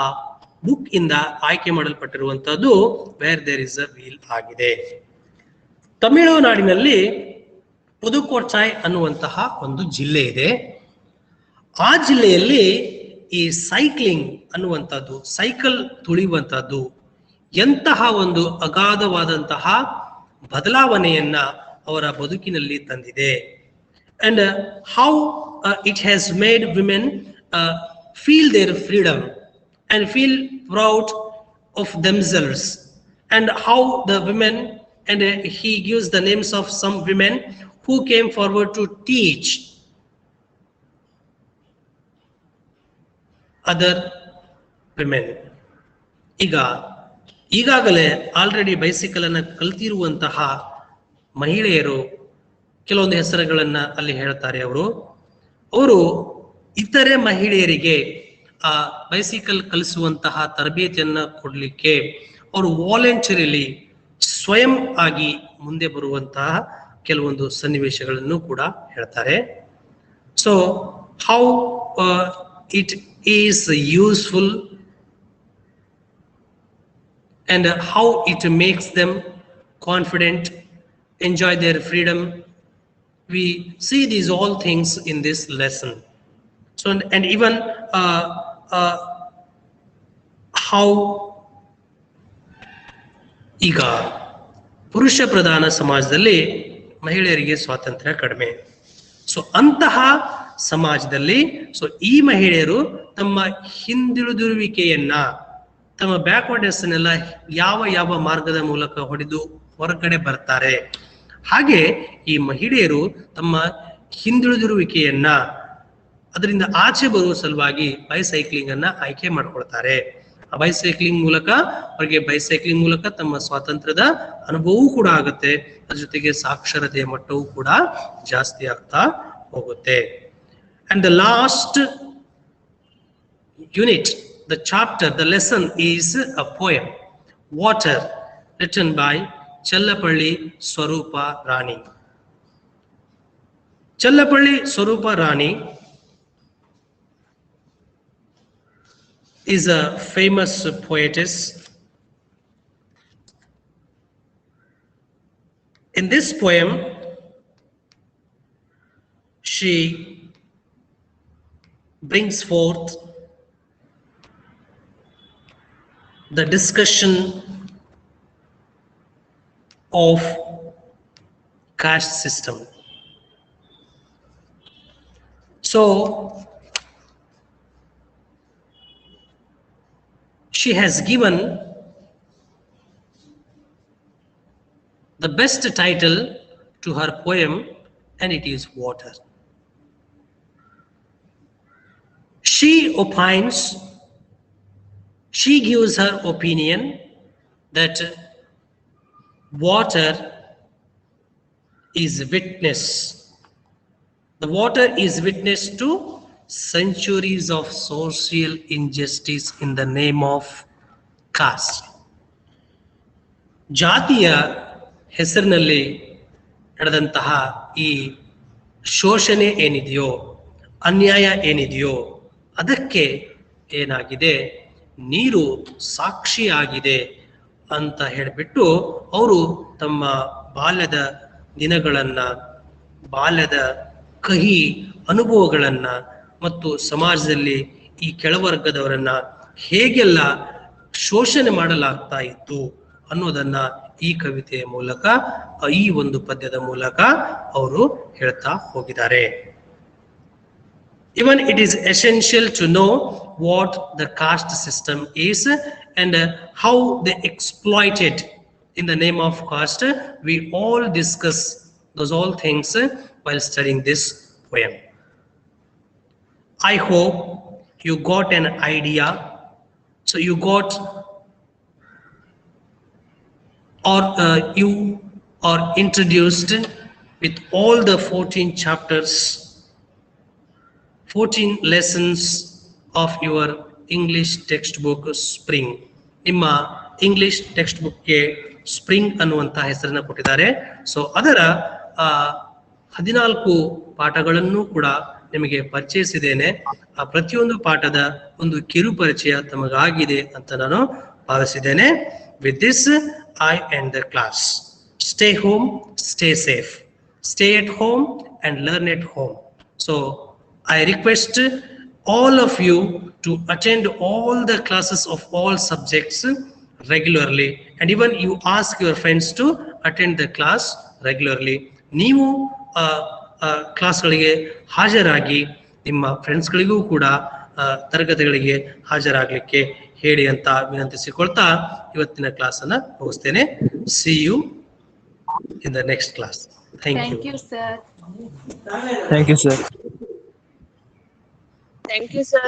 ಬುಕ್ ಇಂದ ಆಯ್ಕೆ ಮಾಡಲ್ಪಟ್ಟಿರುವಂತಹದ್ದು where there is a wheel ಆಗಿದೆ. ತಮಿಳುನಾಡಿನಲ್ಲಿ ಪುದುಕೋಟ್ಟಾಯ್ ಅನ್ನುವಂತಹ ಒಂದು ಜಿಲ್ಲೆ ಇದೆ. ಆ ಜಿಲ್ಲೆಯಲ್ಲಿ ಈ ಸೈಕ್ಲಿಂಗ್ ಅನ್ನುವಂಥದ್ದು, ಸೈಕಲ್ ತುಳಿಯುವಂಥದ್ದು ಎಂತಹ ಒಂದು ಅಗಾಧವಾದಂತಹ ಬದಲಾವಣೆಯನ್ನ ಅವರ ಬದುಕಿನಲ್ಲಿ ತಂದಿದೆ. And how it has made women feel their freedom and feel proud of themselves, and how the women, and he gives the names of some women who came forward to teach other women. ಈಗಾಗಲೇ ಆಲ್ರೆಡಿ ಬೈಸಿಕಲ್ ಅನ್ನ ಕಲ್ತಿರುವಂತಹ ಮಹಿಳೆಯರು ಕೆಲವೊಂದು ಹೆಸರುಗಳನ್ನ ಅಲ್ಲಿ ಹೇಳ್ತಾರೆ. ಅವರು ಇತರೆ ಮಹಿಳೆಯರಿಗೆ ಆ ಬೈಸಿಕಲ್ ಕಲಿಸುವಂತಹ ತರಬೇತಿಯನ್ನ ಕೊಡ್ಲಿಕ್ಕೆ ಅವರು ವಾಲಂಟರಿಲಿ ಸ್ವಯಂ ಆಗಿ ಮುಂದೆ ಬರುವಂತಹ ಕೆಲವೊಂದು ಸನ್ನಿವೇಶಗಳನ್ನು ಕೂಡ ಹೇಳ್ತಾರೆ. So how it is useful and how it makes them confident, enjoy their freedom. We see these all things in this lesson. So and even how ಈಗ ಪುರುಷ ಪ್ರಧಾನ ಸಮಾಜದಲ್ಲಿ ಮಹಿಳೆಯರಿಗೆ ಸ್ವಾತಂತ್ರ್ಯ ಕಡಿಮೆ. ಸೊ ಅಂತಹ ಸಮಾಜದಲ್ಲಿ ಸೊ ಈ ಮಹಿಳೆಯರು ತಮ್ಮ ಹಿಂದುಳಿದಿರುವಿಕೆಯನ್ನ, ತಮ್ಮ ಬ್ಯಾಕ್ವರ್ಡ್ನೆಸ್ ಅನ್ನೆಲ್ಲ ಯಾವ ಮಾರ್ಗದ ಮೂಲಕ ಹೊಡೆದು ಹೊರಗಡೆ ಬರ್ತಾರೆ. ಹಾಗೆ ಈ ಮಹಿಳೆಯರು ತಮ್ಮ ಹಿಂದುಳಿದಿರುವಿಕೆಯನ್ನ ಅದರಿಂದ ಆಚೆ ಬರುವ ಸಲುವಾಗಿ ಬೈಸೈಕ್ಲಿಂಗ್ ಅನ್ನ ಆಯ್ಕೆ ಮಾಡ್ಕೊಳ್ತಾರೆ. ಆ ಬೈಸೈಕ್ಲಿಂಗ್ ಮೂಲಕ ತಮ್ಮ ಸ್ವಾತಂತ್ರ್ಯದ ಅನುಭವವೂ ಕೂಡ ಆಗುತ್ತೆ. ಅದ್ರ ಜೊತೆಗೆ ಸಾಕ್ಷರತೆಯ ಮಟ್ಟವೂ ಕೂಡ ಜಾಸ್ತಿ ಆಗ್ತಾ ಹೋಗುತ್ತೆ. And the last unit, the chapter, the lesson is a poem, water, written by Challapalli Swarupa Rani. ಚಲ್ಲಪಳ್ಳಿ Swarupa Rani is a famous poetess. In this poem, she brings forth the discussion of caste system. So she has given the best title to her poem, and it is Water. She opines, she gives her opinion that water is witness. The water is witness to centuries of social injustice in the name of caste. ಜಾತಿಯ ಹೆಸರಿನಲ್ಲಿ ನಡೆದಂತಹ ಈ ಶೋಷಣೆ ಏನಿದೆಯೋ, ಅನ್ಯಾಯ ಏನಿದೆಯೋ, ಅದಕ್ಕೆ ಏನಾಗಿದೆ, ನೀರು ಸಾಕ್ಷಿಯಾಗಿದೆ ಅಂತ ಹೇಳಿಬಿಟ್ಟು ಅವರು ತಮ್ಮ ಬಾಲ್ಯದ ದಿನಗಳನ್ನ, ಬಾಲ್ಯದ ಕಹಿ ಅನುಭವಗಳನ್ನ ಮತ್ತು ಸಮಾಜದಲ್ಲಿ ಈ ಕೆಳವರ್ಗದವರನ್ನ ಹೇಗೆಲ್ಲ ಶೋಷಣೆ ಮಾಡಲಾಗ್ತಾ ಇತ್ತು ಅನ್ನೋದನ್ನ ಈ ಕವಿತೆಯ ಮೂಲಕ, ಈ ಒಂದು ಪದ್ಯದ ಮೂಲಕ ಅವರು ಹೇಳ್ತಾ ಹೋಗಿದ್ದಾರೆ. Even it is essential to know what the caste system is and how they exploit it in the name of caste. We all discuss those all things while studying this poem. I hope you got an idea. So you got, or you are introduced with all the 14 chapters, 14 lessons of your English textbook Spring. ನಿಮ್ಮ ಇಂಗ್ಲಿಷ್ ಟೆಕ್ಸ್ಟ್ ಬುಕ್ಗೆ ಸ್ಪ್ರಿಂಗ್ ಅನ್ನುವಂತಹ ಹೆಸರನ್ನು ಕೊಟ್ಟಿದ್ದಾರೆ. ಸೊ ಅದರ 14 ಪಾಠಗಳನ್ನು ಕೂಡ ನಿಮಗೆ ಪರಿಚಯಿಸಿದ್ದೇನೆ. ಆ ಪ್ರತಿಯೊಂದು ಪಾಠದ ಒಂದು ಕಿರು ಪರಿಚಯ ತಮಗಾಗಿದೆ ಅಂತ ನಾನು ಭಾವಿಸಿದ್ದೇನೆ. With this, I end the class. Stay home, stay safe. Stay at home and learn at home. So I request all of you to attend all the classes of all subjects regularly, and even you ask your friends to attend the class regularly. ನೀವು ಕ್ಲಾಸ್ಗಳಿಗೆ ಹಾಜರಾಗಿ ನಿಮ್ಮ ಫ್ರೆಂಡ್ಸ್ಗಳಿಗೂ ಕೂಡ ತರಗತಿಗಳಿಗೆ ಹಾಜರಾಗಲಿಕ್ಕೆ ಹೇಳಿ ಅಂತ ವಿನಂತಿಸಿಕೊಳ್ತಾ ಇವತ್ತಿನ ಕ್ಲಾಸ್ ಅನ್ನ ಮುಗಿಸ್ತೇನೆ. See you in the next class. Thank you. Thank you, sir. Thank you, sir. Thank you, sir.